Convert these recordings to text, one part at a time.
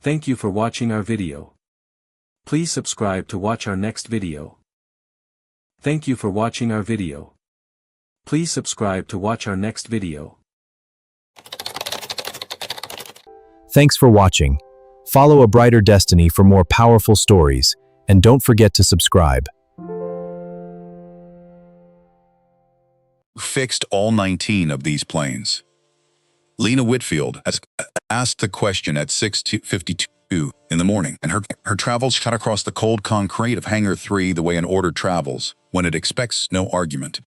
Thank you for watching our video. Please subscribe to watch our next video. Thank you for watching our video. Please subscribe to watch our next video. Thanks for watching. Follow a brighter destiny for more powerful stories, and don't forget to subscribe. Fixed all 19 of these planes. Lena Whitfield has asked the question at 6:52 in the morning, and her travels cut across the cold concrete of Hangar 3 the way an order travels, when it expects no argument.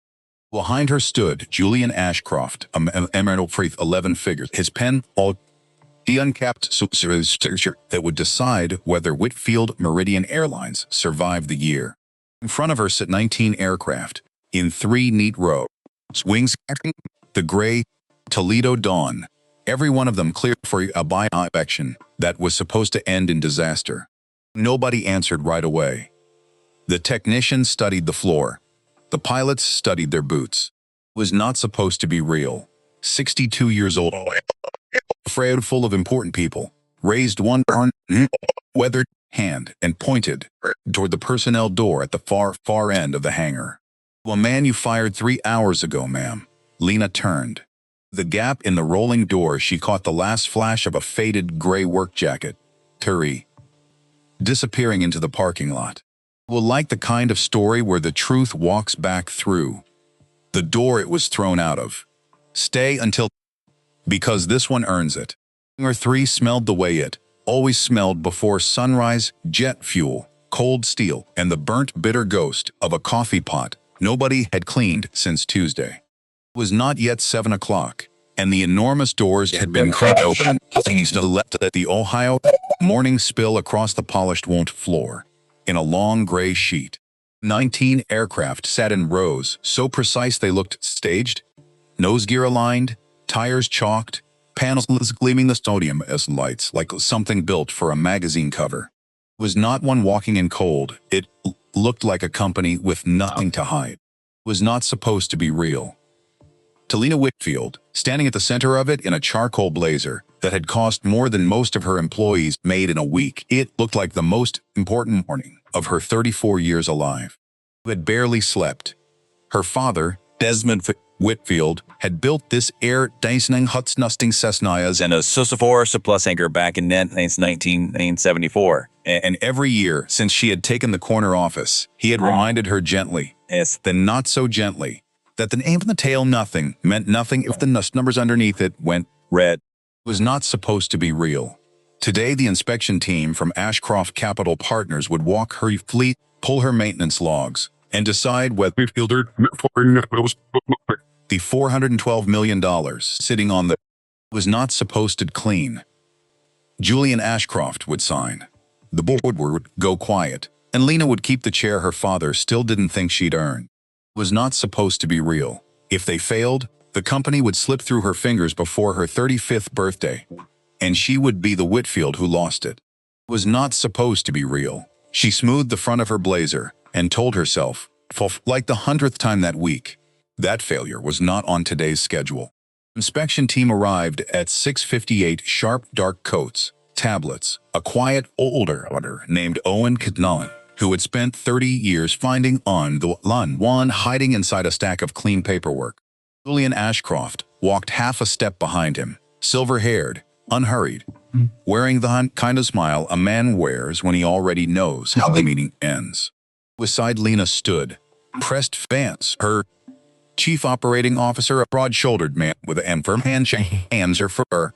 Behind her stood Julian Ashcroft, a Emerald Freeth 11 figures, his pen all the uncapped signature that would decide whether Whitfield Meridian Airlines survived the year. In front of her sit 19 aircraft, in 3 neat rows, wings catching the gray Toledo dawn, every one of them cleared for a by-inspection that was supposed to end in disaster. Nobody answered right away. The technicians studied the floor. The pilots studied their boots. It was not supposed to be real. 62 years old, afraid, full of important people, raised one weathered hand and pointed toward the personnel door at the far end of the hangar. "A man you fired 3 hours ago, ma'am." Lena turned. The gap in the rolling door, she caught the last flash of a faded gray work jacket, Turi, disappearing into the parking lot. Well, like the kind of story where the truth walks back through the door it was thrown out of. Stay until, because this one earns it. Hangar 3 smelled the way it always smelled before sunrise: jet fuel, cold steel, and the burnt bitter ghost of a coffee pot nobody had cleaned since Tuesday. It was not yet 7 o'clock, and the enormous doors had been cracked open. Things left at the Ohio morning spill across the polished wood floor in a long gray sheet. 19 aircraft sat in rows so precise they looked staged, nose gear aligned, tires chalked, panels gleaming the sodium as lights like something built for a magazine cover. It was not one walking in cold. It looked like a company with nothing to hide. It was not supposed to be real. To Lena Whitfield, standing at the center of it in a charcoal blazer that had cost more than most of her employees made in a week, it looked like the most important morning of her 34 years alive. Who had barely slept. Her father, Desmond Whitfield, had built this air-conditioning hut-nusting Cessnas and a Sussephore surplus anchor back in 1974. And every year since she had taken the corner office, he had reminded her gently, then not so gently, that the name on the tail nothing meant nothing if the numbers underneath it went red. It was not supposed to be real. Today, the inspection team from Ashcroft Capital Partners would walk her fleet, pull her maintenance logs, and decide whether the $412 million sitting on the was not supposed to clean. Julian Ashcroft would sign. The board would go quiet, and Lena would keep the chair her father still didn't think she'd earn. It was not supposed to be real. If they failed, the company would slip through her fingers before her 35th birthday, and she would be the Whitfield who lost it. It was not supposed to be real. She smoothed the front of her blazer and told herself, for like the 100th time that week, that failure was not on today's schedule. Inspection team arrived at 6:58, sharp dark coats, tablets, a quiet older auditor named Owen Cadnallan, who had spent 30 years finding on the one hiding inside a stack of clean paperwork. Julian Ashcroft walked half a step behind him, silver-haired, unhurried, wearing the kind of smile a man wears when he already knows how the meeting ends. Beside Lena stood, pressed Vance, her chief operating officer, a broad-shouldered man with an firm handshake, hands her for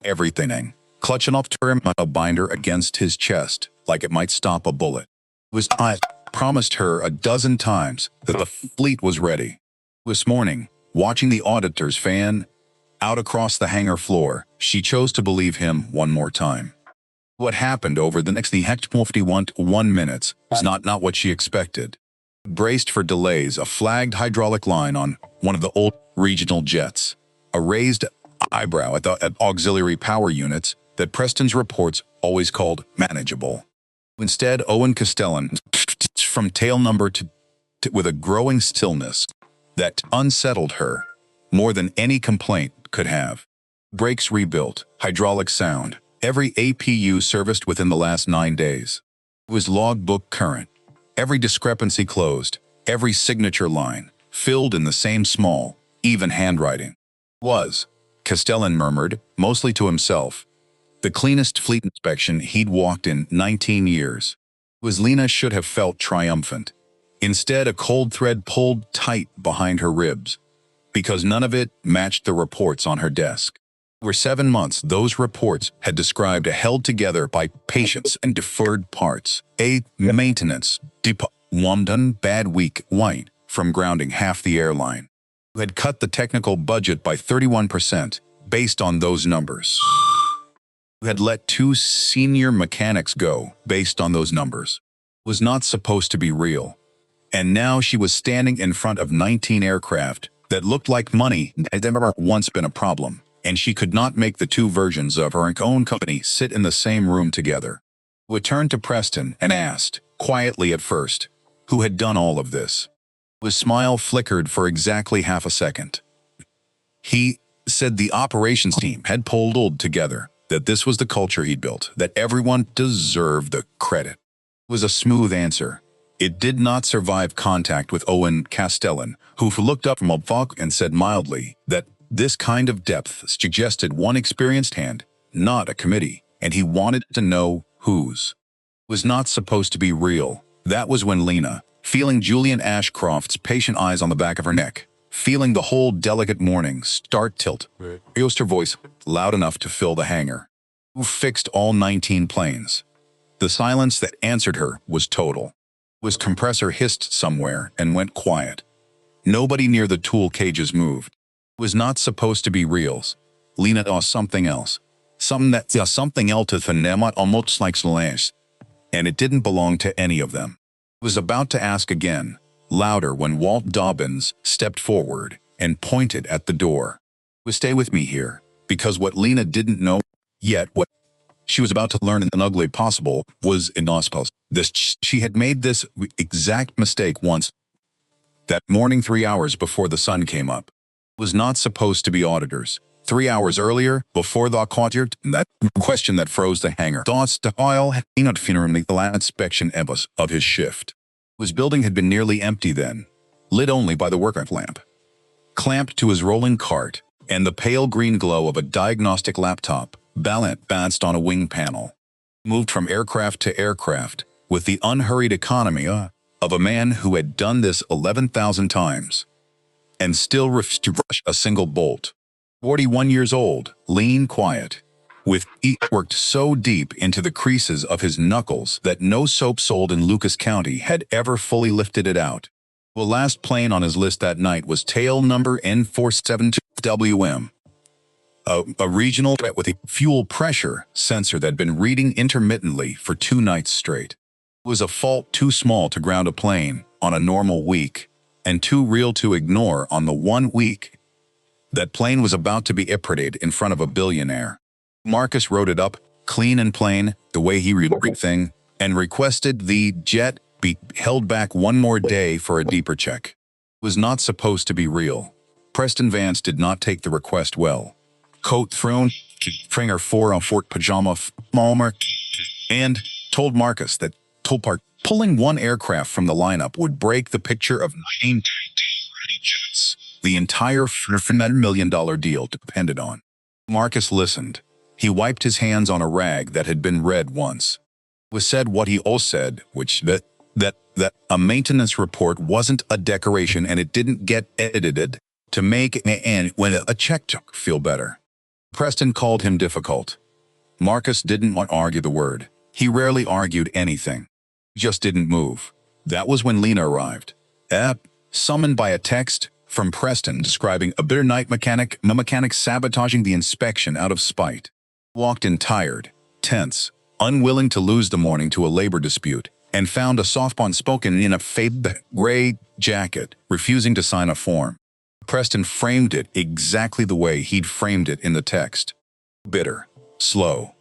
everything, clutching up to him a binder against his chest like it might stop a bullet. It was I promised her a dozen times that the fleet was ready. This morning, watching the auditors fan out across the hangar floor, she chose to believe him one more time. What happened over the next 51 minutes was not what she expected. Braced for delays, a flagged hydraulic line on one of the old regional jets, a raised eyebrow at auxiliary power units that Preston's reports always called manageable. Instead, Owen Castellan from tail number to with a growing stillness that unsettled her more than any complaint could have. Brakes rebuilt, hydraulic sound, Every APU serviced within the last 9 days. Was logbook current. Every discrepancy closed. Every signature line filled in the same small, even handwriting. Was, Castellan murmured, mostly to himself, the cleanest fleet inspection he'd walked in 19 years. Was Lena should have felt triumphant. Instead, a cold thread pulled tight behind her ribs, because none of it matched the reports on her desk. For 7 months, those reports had described a held together by patience and deferred parts, a maintenance depot, one bad week white from grounding half the airline, who had cut the technical budget by 31% based on those numbers, who had let 2 senior mechanics go based on those numbers, was not supposed to be real. And now she was standing in front of 19 aircraft that looked like money had never once been a problem, and she could not make the 2 versions of her own company sit in the same room together. We turned to Preston and asked, quietly at first, who had done all of this. His smile flickered for exactly half a second. He said the operations team had pulled together, that this was the culture he'd built, that everyone deserved the credit. It was a smooth answer. It did not survive contact with Owen Castellan, who looked up from a book and said mildly that this kind of depth suggested one experienced hand, not a committee, and he wanted to know whose. It was not supposed to be real. That was when Lena, feeling Julian Ashcroft's patient eyes on the back of her neck, feeling the whole delicate morning start tilt, raised her voice loud enough to fill the hangar. Who fixed all 19 planes? The silence that answered her was total. His compressor hissed somewhere and went quiet. Nobody near the tool cages moved. It was not supposed to be reals. Lena saw something else. Something else to the almost like slash. And it didn't belong to any of them. It was about to ask again, louder, when Walt Dobbins stepped forward and pointed at the door. Stay with me here, because what Lena didn't know yet, what she was about to learn in an ugly possible, was inauspicious. She had made this exact mistake once. That morning 3 hours before the sun came up. It was not supposed to be auditors. 3 hours earlier, before the quarter, that question that froze the hangar. Thoughts to oil had not finally the last inspection of his shift. His building had been nearly empty then, lit only by the worker lamp, clamped to his rolling cart, and the pale green glow of a diagnostic laptop balanced on a wing panel. Moved from aircraft to aircraft, with the unhurried economy of a man who had done this 11,000 times, and still refused to rush a single bolt. 41 years old, lean, quiet, with he worked so deep into the creases of his knuckles that no soap sold in Lucas County had ever fully lifted it out. The last plane on his list that night was tail number N472WM. A regional threat with a fuel pressure sensor that had been reading intermittently for 2 nights straight. It was a fault too small to ground a plane on a normal week, and too real to ignore on the 1 week that plane was about to be paraded in front of a billionaire. Marcus wrote it up, clean and plain, the way he read everything, and requested the jet be held back 1 more day for a deeper check. It was not supposed to be real. Preston Vance did not take the request well. Coat thrown, Fringer 4-on-4 pajama, Malmer, and told Marcus that pulling 1 aircraft from the lineup would break the picture of 9 jets the entire $1 million deal depended on. Marcus listened. He wiped his hands on a rag that had been read once. It was said what he all said, which that a maintenance report wasn't a decoration and it didn't get edited to make and when a check took feel better. Preston called him difficult. Marcus didn't want to argue the word. He rarely argued anything. He just didn't move. That was when Lena arrived. Summoned by a text from Preston describing a bitter night mechanic sabotaging the inspection out of spite. Walked in tired, tense, unwilling to lose the morning to a labor dispute, and found a soft-spoken in a faded gray jacket, refusing to sign a form. Preston framed it exactly the way he'd framed it in the text. Bitter, slow,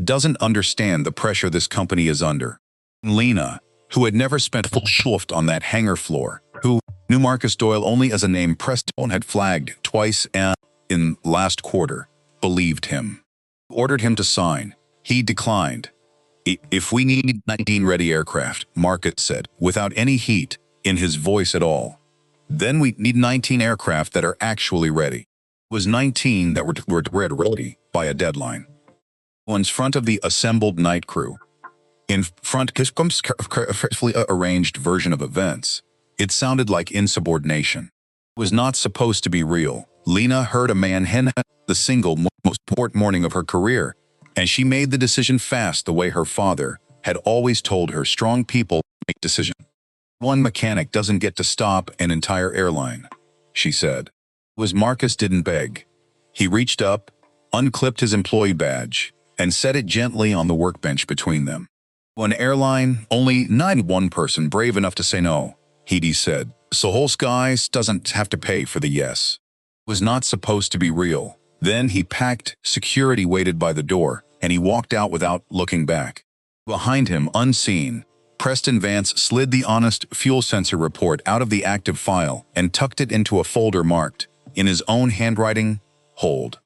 doesn't understand the pressure this company is under. Lena, who had never spent full shift on that hangar floor, who knew Marcus Doyle only as a name Preston had flagged twice in last quarter, believed him. Ordered him to sign, He declined. If we need 19 ready aircraft, Marcus said, without any heat in his voice at all. Then we need 19 aircraft that are actually ready. It was 19 that were ready by a deadline. In front of the assembled night crew, in front of a carefully arranged version of events, it sounded like insubordination. It was not supposed to be real. Lena heard a man hen the single most important morning of her career, and she made the decision fast the way her father had always told her strong people make decisions. One mechanic doesn't get to stop an entire airline, she said. It was Marcus didn't beg. He reached up, unclipped his employee badge, and set it gently on the workbench between them. One airline, only one person brave enough to say no, he said. So whole skies doesn't have to pay for the yes. It was not supposed to be real. Then he packed, security waited by the door, and he walked out without looking back. Behind him, unseen, Preston Vance slid the honest fuel sensor report out of the active file and tucked it into a folder marked, in his own handwriting, hold.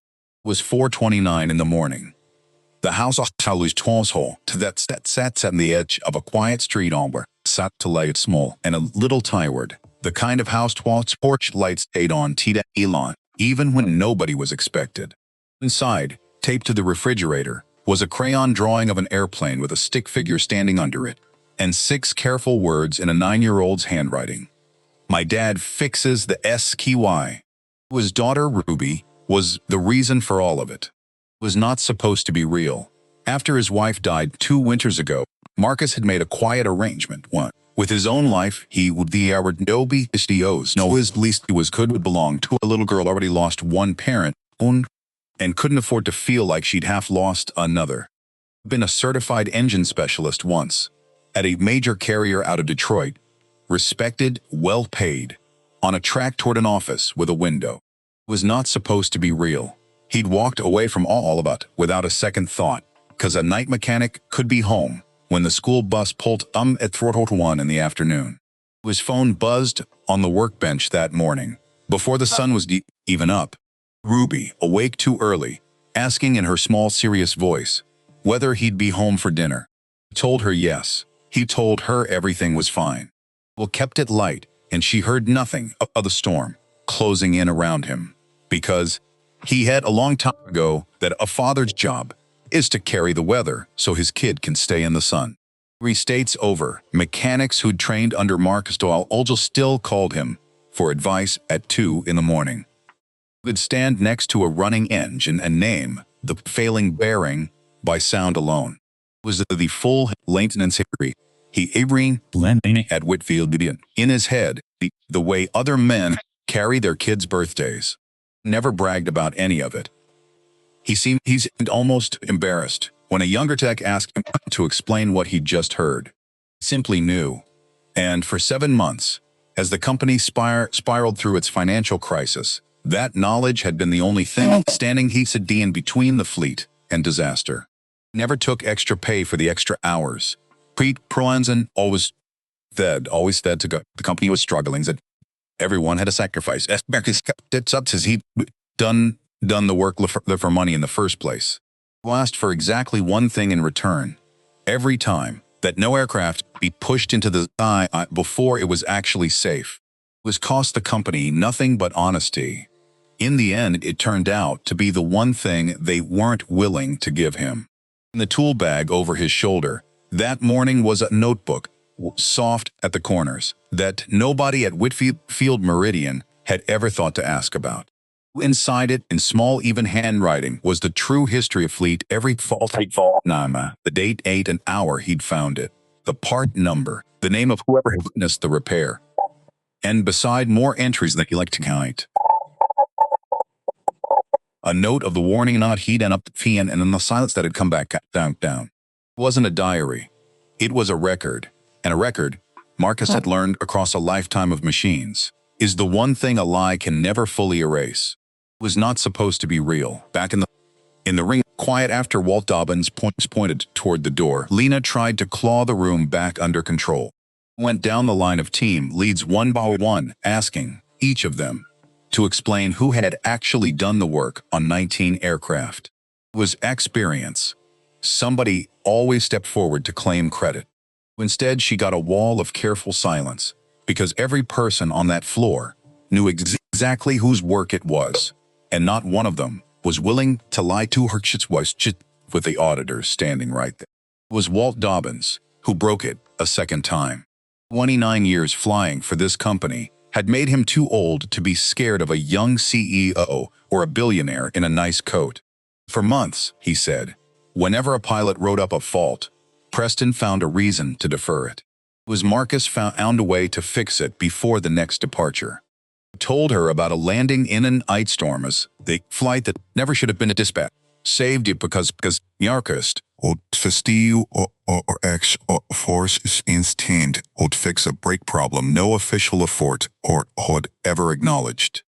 It was 4:29 in the morning. The house of Talu's hole to that sat on the edge of a quiet street ombre, sat to lay it small and a little tired, the kind of house twas porch lights stayed on Tita Elon, even when nobody was expected. Inside, taped to the refrigerator, was a crayon drawing of an airplane with a stick figure standing under it, and 6 careful words in a 9-year-old's handwriting. My dad fixes the SKY. His daughter Ruby was the reason for all of it. It was not supposed to be real. After his wife died 2 winters ago, Marcus had made a quiet arrangement. With his own life, he would no be SDOs. No, his least he was would belong to a little girl already lost one parent, and couldn't afford to feel like she'd half lost another. Been a certified engine specialist once, at a major carrier out of Detroit, respected, well paid, on a track toward an office with a window. It was not supposed to be real. He'd walked away from all of it without a second thought, because a night mechanic could be home when the school bus pulled at 1 in the afternoon. His phone buzzed on the workbench that morning, before the sun was even up. Ruby, awake too early, asking in her small serious voice whether he'd be home for dinner. He told her yes. He told her everything was fine. Well, kept it light, and she heard nothing of the storm closing in around him, because he had a long time ago that a father's job is to carry the weather so his kid can stay in the sun. 3 states over, mechanics who'd trained under Marcus Doyle still called him for advice at 2 in the morning. He would stand next to a running engine and name the failing bearing by sound alone. It was the full maintenance history at Whitfield in his head, the way other men carry their kids' birthdays. Never bragged about any of it. He seemed almost embarrassed when a younger tech asked him to explain what he'd just heard. He simply knew. And for 7 months, as the company spiraled through its financial crisis, that knowledge had been the only thing standing in between the fleet and disaster. Never took extra pay for the extra hours. Pete Proanzen always said to go, the company was struggling, that everyone had a sacrifice. It's up to he'd done the work for money in the first place. He asked for exactly one thing in return. Every time, that no aircraft be pushed into the sky before it was actually safe. It was cost the company nothing but honesty. In the end, it turned out to be the one thing they weren't willing to give him. In the tool bag over his shoulder, that morning was a notebook, soft at the corners, that nobody at Whitfield Meridian had ever thought to ask about. Inside it, in small even handwriting, was the true history of fleet, every fault, the date, 8 and hour he'd found it, the part number, the name of whoever had witnessed the repair, and beside more entries than he liked to count. A note of the warning not heed and up the fian and in the silence that had come back down. It wasn't a diary. It was a record. And a record, Marcus had learned across a lifetime of machines, is the one thing a lie can never fully erase. It was not supposed to be real. Back in the ring, quiet after Walt Dobbins pointed toward the door, Lena tried to claw the room back under control. Went down the line of team leads one by one, asking each of them to explain who had actually done the work on 19 aircraft. It was experience. somebody always stepped forward to claim credit. Instead, she got a wall of careful silence, because every person on that floor knew exactly whose work it was, and not one of them was willing to lie to her. With the auditors standing right there. It was Walt Dobbins who broke it a second time. 29 years flying for this company had made him too old to be scared of a young CEO or a billionaire in a nice coat. For months, he said, whenever a pilot wrote up a fault, Preston found a reason to defer it. It was Marcus found a way to fix it before the next departure. He told her about a landing in an ice storm as the flight that never should have been a dispatch. Saved it because Marcus would festival or X force is instinct would fix a brake problem no official effort or had ever acknowledged.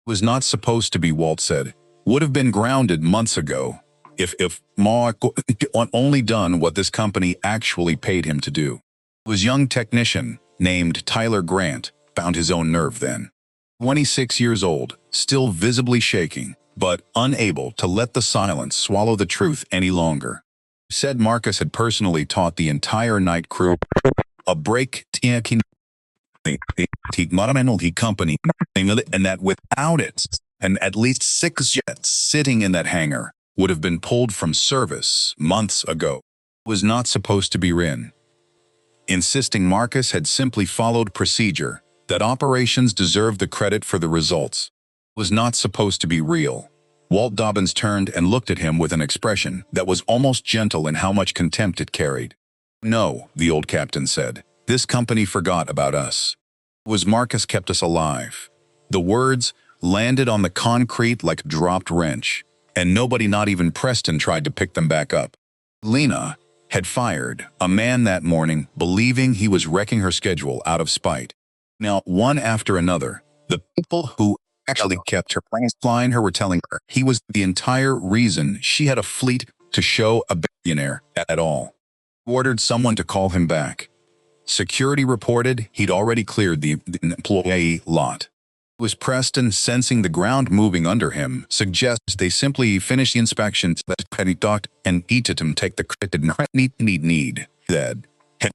It was not supposed to be, Walt said. Would have been grounded months ago if Mark only done what this company actually paid him to do. It was young technician named Tyler Grant found his own nerve then. 26 years old, still visibly shaking, but unable to let the silence swallow the truth any longer. Said Marcus had personally taught the entire night crew a break company, and that without it, and at least 6 jets sitting in that hangar would have been pulled from service months ago. It was not supposed to be Rin. Insisting Marcus had simply followed procedure, that operations deserved the credit for the results. Was not supposed to be real. Walt Dobbins turned and looked at him with an expression that was almost gentle in how much contempt it carried. No, the old captain said, this company forgot about us. It was Marcus kept us alive. The words landed on the concrete like a dropped wrench, and nobody, not even Preston, tried to pick them back up. Lena had fired a man that morning, believing he was wrecking her schedule out of spite. Now, one after another, the people who actually kept her flying her were telling her he was the entire reason she had a fleet to show a billionaire at all. Ordered someone to call him back. Security reported he'd already cleared the employee lot. It was Preston, sensing the ground moving under him, suggests they simply finish the inspection, let Penny docked, and each of them take the credit need, said,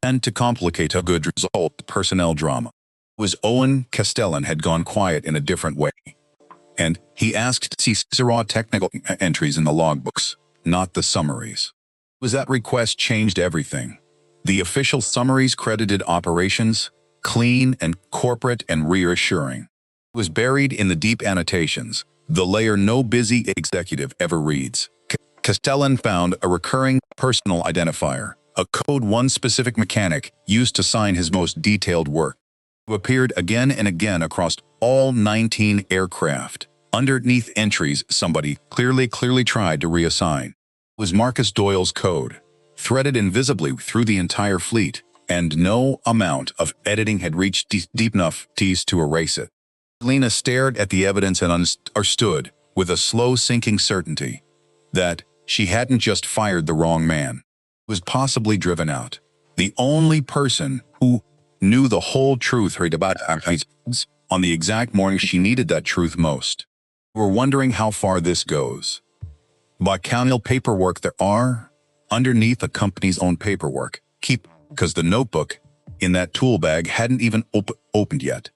and to complicate a good result, personnel drama. Was Owen Castellan had gone quiet in a different way, and he asked to see raw technical entries in the logbooks, not the summaries. Was that request changed everything? The official summaries credited operations, clean and corporate and reassuring. It was buried in the deep annotations, the layer no busy executive ever reads. Castellan found a recurring personal identifier, a code one specific mechanic used to sign his most detailed work. Who appeared again and again across all 19 aircraft. Underneath entries somebody clearly tried to reassign. It was Marcus Doyle's code, threaded invisibly through the entire fleet, and no amount of editing had reached deep enough to erase it. Lena stared at the evidence and understood, with a slow sinking certainty, that she hadn't just fired the wrong man, was possibly driven out. The only person who knew the whole truth heard about on the exact morning she needed that truth most. We're wondering how far this goes. By counting paperwork there are underneath a company's own paperwork, because the notebook in that tool bag hadn't even opened yet.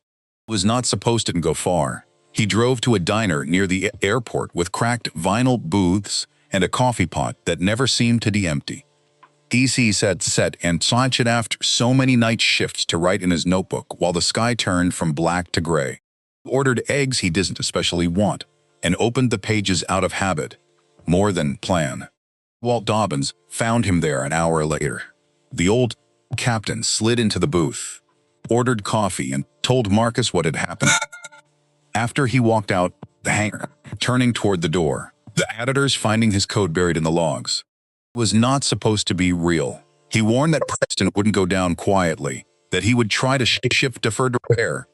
It was not supposed to go far. He drove to a diner near the airport with cracked vinyl booths and a coffee pot that never seemed to be empty. DC set and such it after so many night shifts to write in his notebook while the sky turned from black to gray. He ordered eggs he didn't especially want, and opened the pages out of habit, more than plan. Walt Dobbins found him there an hour later. The old captain slid into the booth, ordered coffee, and told Marcus what had happened. After he walked out the hangar, turning toward the door, the editors finding his code buried in the logs. Was not supposed to be real. He warned that Preston wouldn't go down quietly, that he would try to shift deferred repair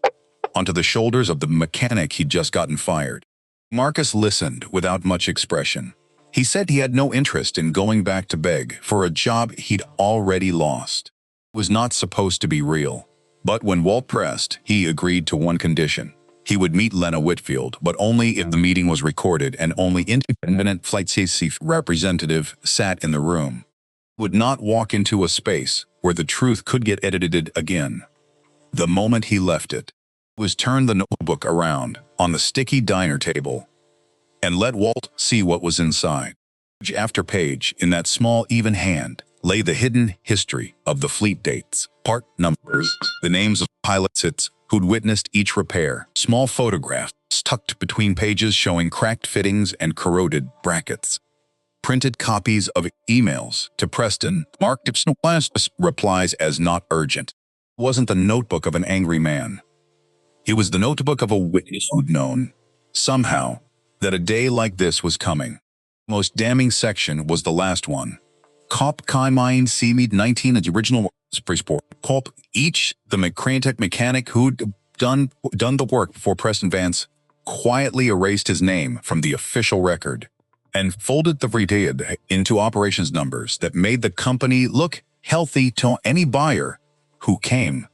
onto the shoulders of the mechanic he'd just gotten fired. Marcus listened without much expression. He said he had no interest in going back to beg for a job he'd already lost. It was not supposed to be real. But when Walt pressed, he agreed to one condition. He would meet Lena Whitfield, but only if the meeting was recorded and only independent flight safety representative sat in the room. Would not walk into a space where the truth could get edited again. The moment he left it, was turn the notebook around on the sticky diner table and let Walt see what was inside. Page after page in that small even hand lay the hidden history of the fleet dates, part numbers, the names of pilots who'd witnessed each repair, small photographs tucked between pages showing cracked fittings and corroded brackets, printed copies of emails to Preston, marked replies as not urgent. It wasn't the notebook of an angry man. It was the notebook of a witness who'd known, somehow, that a day like this was coming. The most damning section was the last one. Cop Kaimine Seamead 19, the original report. Cop each, the mechanic who'd done the work before Preston Vance, quietly erased his name from the official record and folded the data into operations numbers that made the company look healthy to any buyer who came.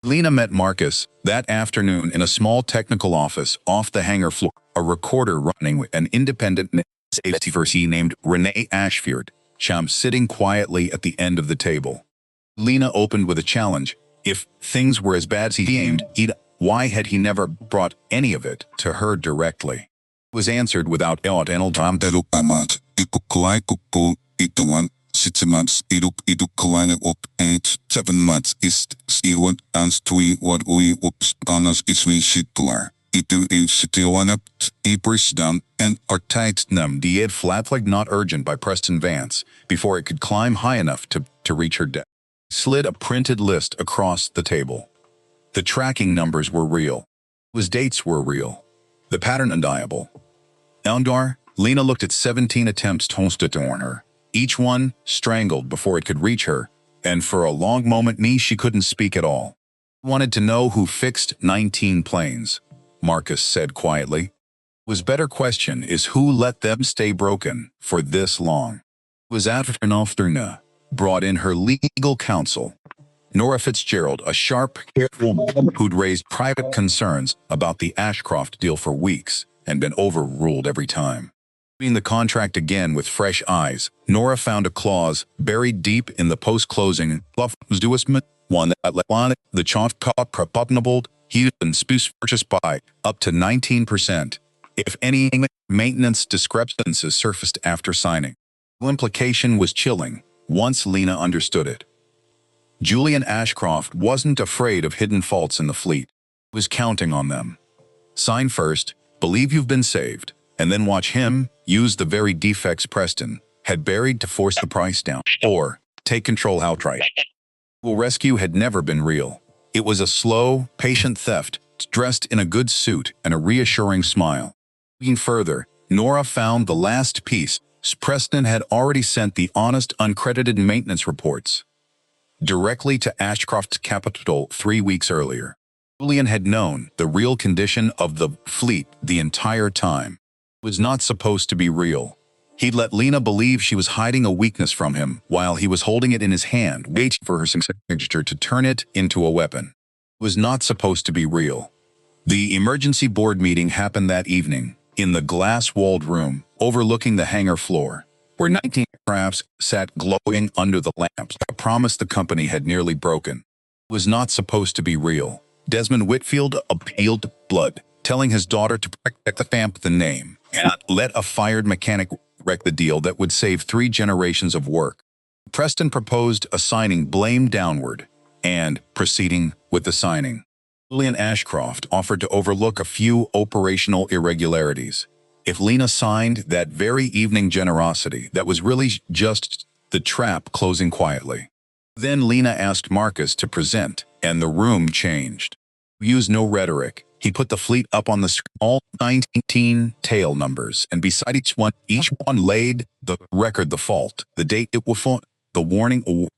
Lena met Marcus that afternoon in a small technical office off the hangar floor, a recorder running with an independent safety first named Renee Ashford, sitting quietly at the end of the table. Lena opened with a challenge. If things were as bad as he aimed, why had he never brought any of it to her directly? It was answered without doubt and 6 months, 7 months is what and 3 what we honors is we shitler. Down and are tight numb died flat like not urgent by Preston Vance before it could climb high enough to reach her desk. Slid a printed list across the table. The tracking numbers were real. His dates were real. The pattern undeniable. Eldar, Lena looked at 17 attempts to warn her. Each one strangled before it could reach her, and for a long moment she couldn't speak at all. Wanted to know who fixed 19 planes, Marcus said quietly. His better question is who let them stay broken for this long. It was after brought in her legal counsel, Nora Fitzgerald, a sharp-haired woman who'd raised private concerns about the Ashcroft deal for weeks and been overruled every time. Reading the contract again with fresh eyes, Nora found a clause buried deep in the post-closing one that let the chop Houston spoofs purchased by up to 19% if any maintenance discrepancies surfaced after signing. The implication was chilling once Lena understood it. Julian Ashcroft wasn't afraid of hidden faults in the fleet. He was counting on them. Sign first, believe you've been saved, and then watch him use the very defects Preston had buried to force the price down, or take control outright. The rescue had never been real. It was a slow, patient theft, dressed in a good suit and a reassuring smile. Looking further, Nora found the last piece. Preston had already sent the honest, uncredited maintenance reports directly to Ashcroft's capital 3 weeks earlier. Julian had known the real condition of the fleet the entire time. It was not supposed to be real. He'd let Lena believe she was hiding a weakness from him while he was holding it in his hand, waiting for her signature to turn it into a weapon. It was not supposed to be real. The emergency board meeting happened that evening, in the glass-walled room, overlooking the hangar floor, where 19 crafts sat glowing under the lamps. A promise the company had nearly broken. It was not supposed to be real. Desmond Whitfield appealed blood, telling his daughter to protect the name, and not let a fired mechanic wreck the deal that would save 3 generations of work. Preston proposed assigning blame downward and proceeding with the signing. Julian Ashcroft offered to overlook a few operational irregularities. If Lena signed that very evening generosity, that was really just the trap closing quietly. Then Lena asked Marcus to present, and the room changed. Use no rhetoric. He put the fleet up on the screen, all 19 tail numbers, and beside each one laid the record, the fault, the date it was, the warning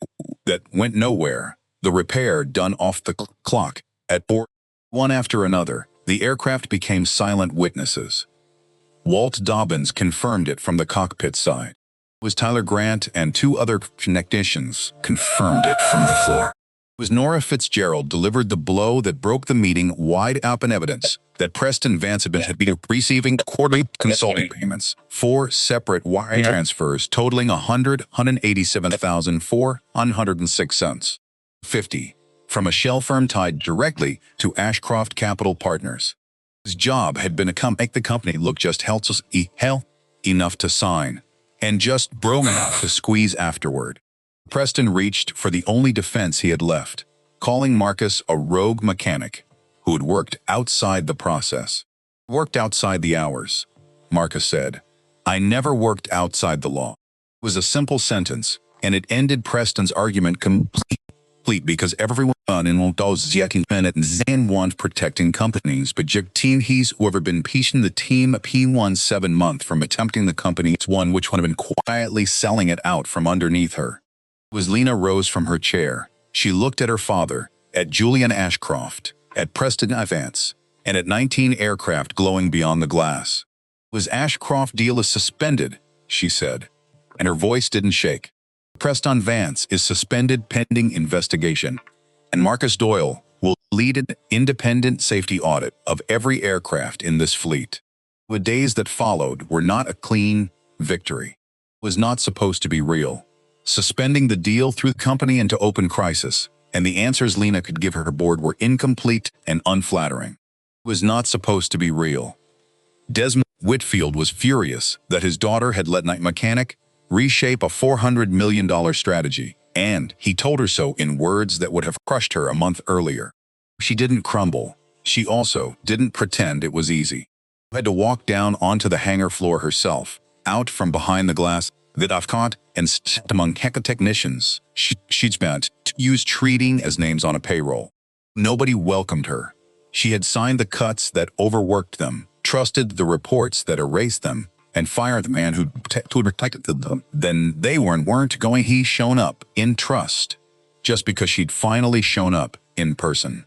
that went nowhere, the repair done off the clock. At 4, one after another, the aircraft became silent witnesses. Walt Dobbins confirmed it from the cockpit side. It was Tyler Grant and 2 other technicians confirmed it from the floor. Was Nora Fitzgerald delivered the blow that broke the meeting wide open evidence that Preston Vance had been receiving quarterly consulting payments, 4 separate wire transfers totaling $187,406. 50 from a shell firm tied directly to Ashcroft Capital Partners. His job had been to make the company look just hell enough to sign, and just broke enough to squeeze afterward. Preston reached for the only defense he had left, calling Marcus a rogue mechanic who had worked outside the process. Worked outside the hours, Marcus said. I never worked outside the law. It was a simple sentence, and it ended Preston's argument complete because everyone in those and want protecting companies, but team he's whoever been pushing the team P1 7 month from attempting the company. It's one which would have been quietly selling it out from underneath her. Was Lena rose from her chair. She looked at her father, at Julian Ashcroft, at Preston Vance, and at 19 aircraft glowing beyond the glass. Was Ashcroft deal is suspended, she said, and her voice didn't shake. Preston Vance is suspended pending investigation, and Marcus Doyle will lead an independent safety audit of every aircraft in this fleet. The days that followed were not a clean victory. It was not supposed to be real. Suspending the deal threw the company into open crisis, and the answers Lena could give her board were incomplete and unflattering. It was not supposed to be real. Desmond Whitfield was furious that his daughter had let Night Mechanic reshape a $400 million strategy, and he told her so in words that would have crushed her a month earlier. She didn't crumble. She also didn't pretend it was easy. She had to walk down onto the hangar floor herself, out from behind the glass that I've caught and sat among Heka technicians she'd spent to use treating as names on a payroll. Nobody welcomed her. She had signed the cuts that overworked them, trusted the reports that erased them, and fired the man who protected them. Then they weren't going. He shown up in trust, just because she'd finally shown up in person.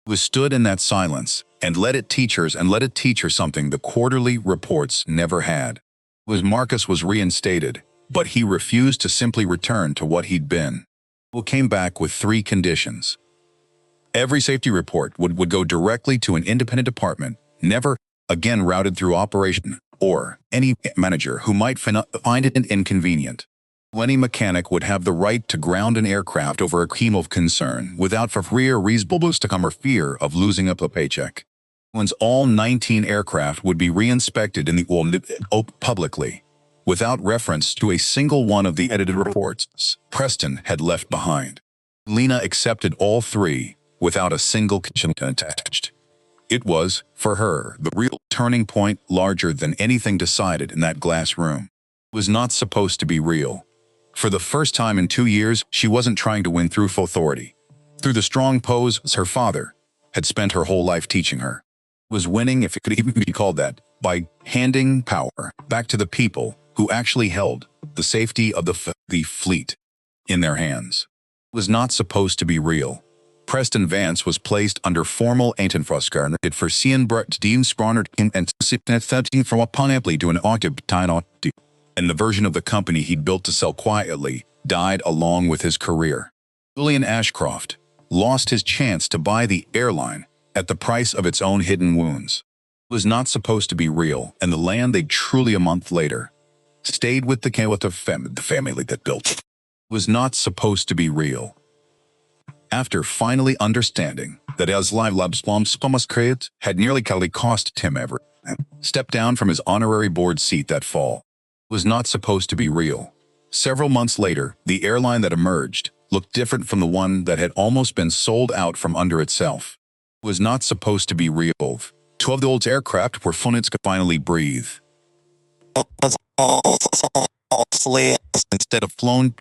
He was stood in that silence and let it teach her something the quarterly reports never had. Marcus was reinstated, but he refused to simply return to what he'd been. He came back with 3 conditions. Every safety report would go directly to an independent department, never again routed through operation or any manager who might find it inconvenient. Any mechanic would have the right to ground an aircraft over a claim of concern without for reasonable to come or fear of losing up a paycheck. Once all 19 aircraft would be re-inspected in the publicly, without reference to a single one of the edited reports Preston had left behind. Lena accepted all 3 without a single condition attached. It was, for her, the real turning point larger than anything decided in that glass room. It was not supposed to be real. For the first time in 2 years, she wasn't trying to win through authority. Through the strong pose her father had spent her whole life teaching her. It was winning, if it could even be called that, by handing power back to the people who actually held the safety of the fleet in their hands. It was not supposed to be real. Preston Vance was placed under formal Antenfroskarn for seeing Brett Dean Spronert and 13 from upon amply to an octave and the version of the company he'd built to sell quietly died along with his career. Julian Ashcroft lost his chance to buy the airline at the price of its own hidden wounds. It was not supposed to be real, and the land they truly a month later stayed with the family that built it. It was not supposed to be real. After finally understanding that as live labs had nearly cost Tim Everett, stepped down from his honorary board seat that fall. It was not supposed to be real. Several months later, the airline that emerged looked different from the one that had almost been sold out from under itself. It was not supposed to be real. 12 of the old aircraft were finally breathe. Instead of flown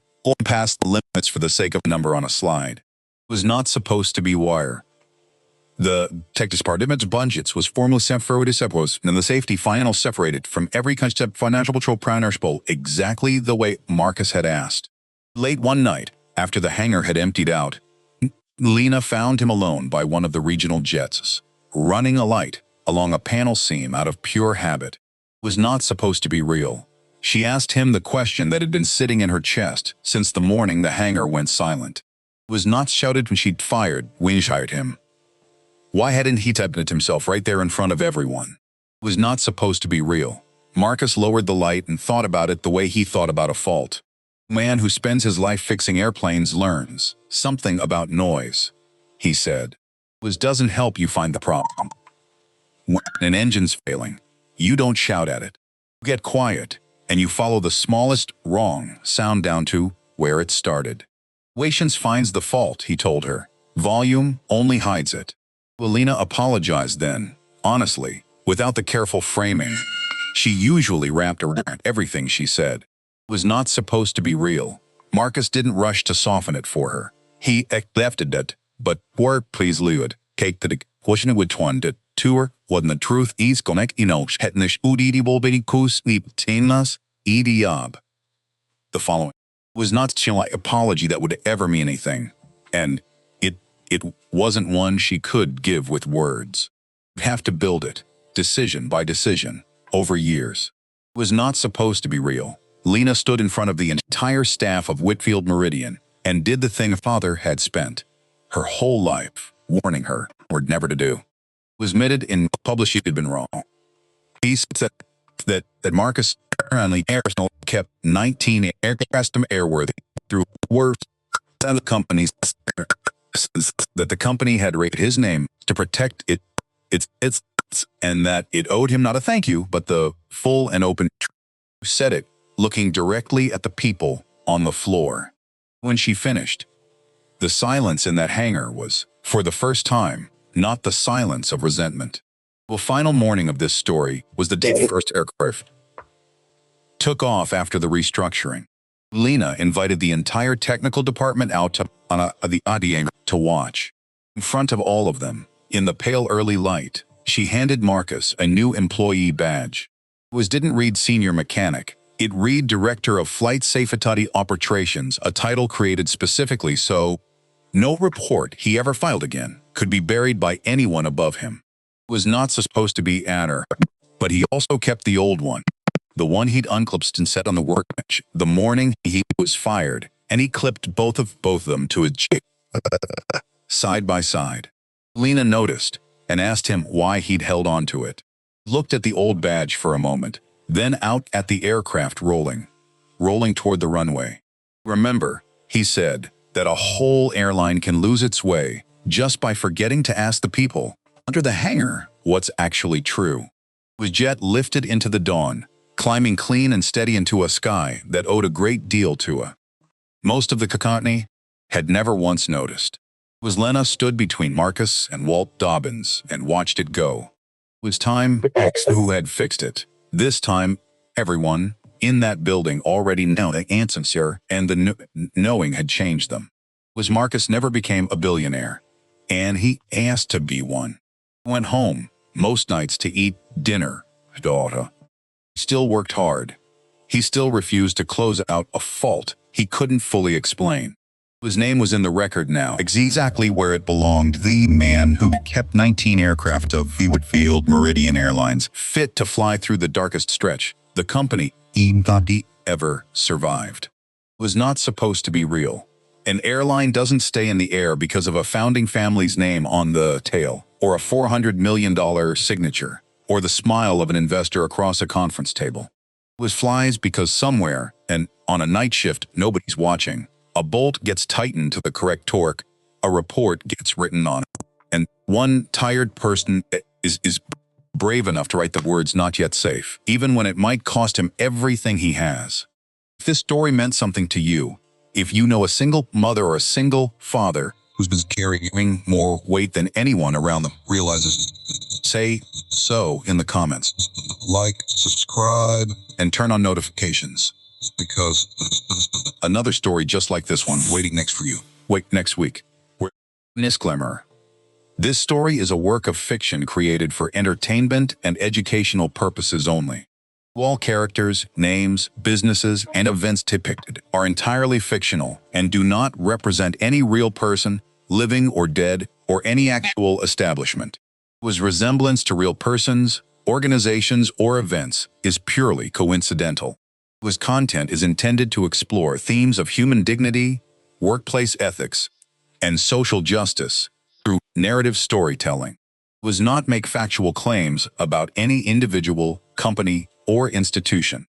past the limits for the sake of a number on a slide. It was not supposed to be wire. The tech department's budgets was formally separated, and the safety final separated from every concept financial patrol partnership exactly the way Marcus had asked. Late one night, after the hangar had emptied out, Lena found him alone by one of the regional jets, running a light along a panel seam out of pure habit. It was not supposed to be real. She asked him the question that had been sitting in her chest since the morning the hangar went silent. Was not shouted when she'd fired when she hired him. Why hadn't he tapped it himself right there in front of everyone? It was not supposed to be real. Marcus lowered the light and thought about it the way he thought about a fault. A man who spends his life fixing airplanes learns something about noise, he said. It doesn't help you find the problem. When an engine's failing, you don't shout at it. You get quiet, and you follow the smallest wrong sound down to where it started. Patience finds the fault, he told her. Volume only hides it. Lena apologized then, honestly, without the careful framing. She usually wrapped around everything she said. It was not supposed to be real. Marcus didn't rush to soften it for her. He accepted it, but please Leod, cake the question with one that tour, what the truth is connect hetnish udidibol benikus us idiob. The following was not an apology that would ever mean anything, and it wasn't one she could give with words. You'd have to build it, decision by decision, over years. It was not supposed to be real. Lena stood in front of the entire staff of Whitfield Meridian and did the thing a father had spent her whole life warning her or never to do. It was admitted in published she had been wrong. He said that Marcus only kept 19 aircraft airworthy through worse than the companies that the company had rated his name to protect its and that it owed him not a thank you but the full and open truth. Said it, looking directly at the people on the floor. When she finished, the silence in that hangar was, for the first time, not the silence of resentment. The final morning of this story was the day the first aircraft took off after the restructuring. Lena invited the entire technical department out on the audience to watch. In front of all of them, in the pale early light, she handed Marcus a new employee badge. It didn't read Senior Mechanic. It read Director of Flight Safety Operations, a title created specifically so no report he ever filed again could be buried by anyone above him. It was not supposed to be Anner, but he also kept the old one, the one he'd unclipped and set on the workbench the morning he was fired, and he clipped both of them to his cheek, side by side. Lena noticed and asked him why he'd held on to it. Looked at the old badge for a moment, then out at the aircraft rolling toward the runway. Remember, he said, that a whole airline can lose its way just by forgetting to ask the people under the hangar what's actually true. The jet lifted into the dawn, climbing clean and steady into a sky that owed a great deal to her. Most of the company had never once noticed. Lena stood between Marcus and Walt Dobbins and watched it go. It was time who had fixed it. This time, everyone in that building already knew the answer, and the knowing had changed them. Marcus never became a billionaire, and he asked to be one. He went home most nights to eat dinner. Daughter still worked hard. He still refused to close out a fault he couldn't fully explain. His name was in the record now, exactly where it belonged. The man who kept 19 aircraft of Whitfield Meridian Airlines fit to fly through the darkest stretch the company ever survived. It was not supposed to be real. An airline doesn't stay in the air because of a founding family's name on the tail, or a $400 million signature, or the smile of an investor across a conference table. It flies because somewhere, and on a night shift nobody's watching, a bolt gets tightened to the correct torque, a report gets written on it, and one tired person is brave enough to write the words "not yet safe," even when it might cost him everything he has. If this story meant something to you, if you know a single mother or a single father who's been carrying more weight than anyone around them realizes, say so in the comments. Like, subscribe, and turn on notifications, because another story just like this one waiting next week. Disclaimer. This story is a work of fiction created for entertainment and educational purposes only. All characters, names, businesses, and events depicted are entirely fictional and do not represent any real person, living or dead, or any actual establishment. Whose resemblance to real persons, organizations, or events is purely coincidental. Whose content is intended to explore themes of human dignity, workplace ethics, and social justice through narrative storytelling. It was not make factual claims about any individual, company, or institution.